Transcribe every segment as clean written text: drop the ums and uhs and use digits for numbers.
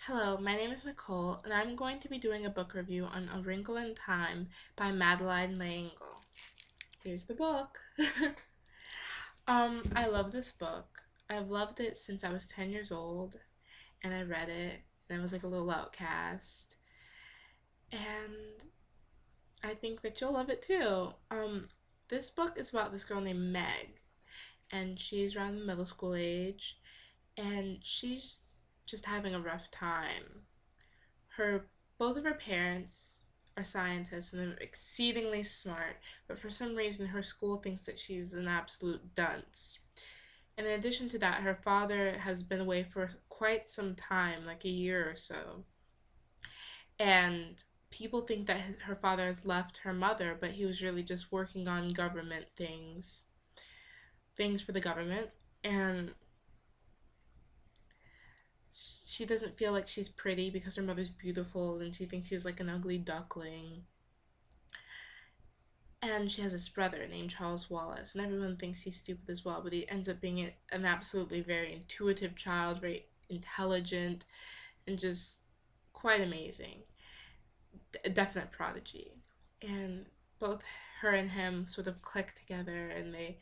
Hello, my name is Nicole, and I'm going to be doing a book review on A Wrinkle in Time by Madeleine. Here's the book. I love this book. I've loved it since I was 10 years old, and I read it, and I was like a little outcast. And I think that you'll love it too. This book is about this girl named Meg, and she's around the middle school age, and she's just having a rough time. Her Both of her parents are scientists and they're exceedingly smart, but for some reason her school thinks that she's an absolute dunce. And in addition to that, her father has been away for quite some time, like a year or so. And people think that her father has left her mother, but he was really just working on government things for the government. And she doesn't feel like she's pretty because her mother's beautiful and she thinks she's like an ugly duckling. And she has this brother named Charles Wallace, and everyone thinks he's stupid as well, but he ends up being an absolutely very intuitive child, very intelligent, and just quite amazing. A definite prodigy. And both her and him sort of click together, and they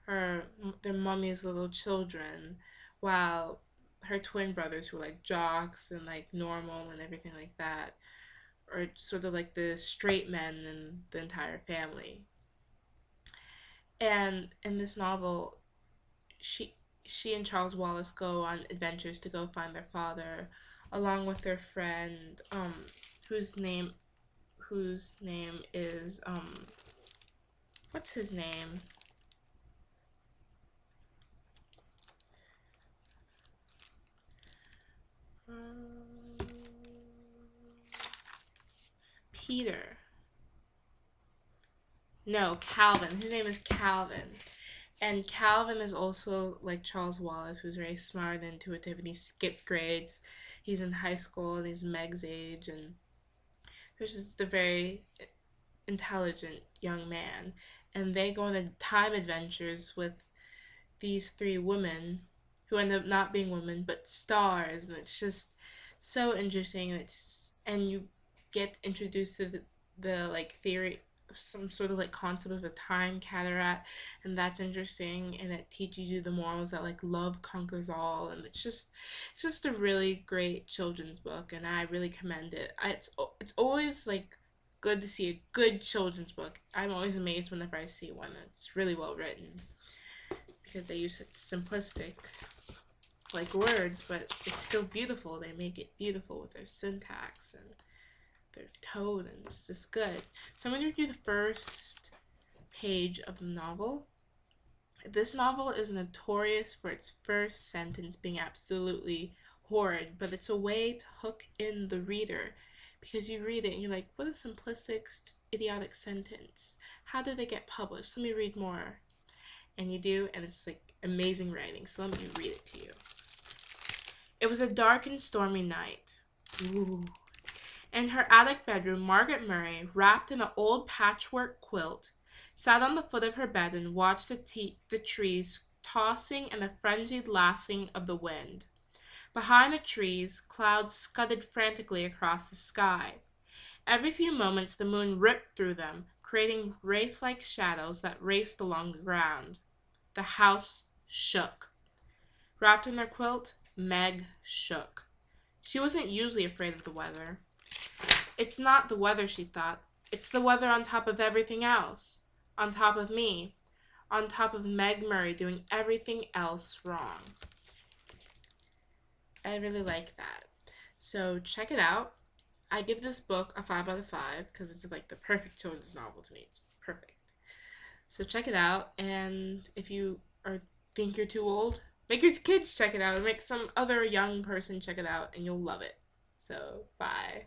are their mummy's little children, while her twin brothers, who are like jocks and like normal and everything like that, are sort of like the straight men in the entire family. And in this novel, she and Charles Wallace go on adventures to go find their father, along with their friend, whose name is what's his name? Peter. No, Calvin. His name is Calvin. And Calvin is also like Charles Wallace, who's very smart and intuitive, and he skipped grades. He's in high school, and he's Meg's age, and there's just a very intelligent young man. And they go on time adventures with these three women who end up not being women but stars, and it's just so interesting. And you get introduced to the like theory, some sort of like concept of a time cataract, and that's interesting, and it teaches you the morals that like love conquers all, and it's just a really great children's book, and I really commend it. It's always like good to see a good children's book. I'm always amazed whenever I see one. It's really well written because they use such simplistic like words, but it's still beautiful. They make it beautiful with their syntax and their tone, and it's just good. So I'm going to read you the first page of the novel. This novel is notorious for its first sentence being absolutely horrid, but it's a way to hook in the reader, because you read it and you're like, what a simplistic, idiotic sentence. How did it get published? Let me read more. And you do, and it's like amazing writing. So let me read it to you. It was a dark and stormy night. Ooh. In her attic bedroom, Margaret Murray, wrapped in an old patchwork quilt, sat on the foot of her bed and watched the trees tossing in the frenzied lashing of the wind. Behind the trees, clouds scudded frantically across the sky. Every few moments the moon ripped through them, creating wraith-like shadows that raced along the ground. The house shook. Wrapped in her quilt, Meg shook. She wasn't usually afraid of the weather. It's not the weather, she thought. It's the weather on top of everything else. On top of me. On top of Meg Murray doing everything else wrong. I really like that. So check it out. I give this book a 5 out of 5 because it's like the perfect children's novel to me. It's perfect. So check it out, and if you think you're too old, make your kids check it out, or make some other young person check it out, and you'll love it. So, bye.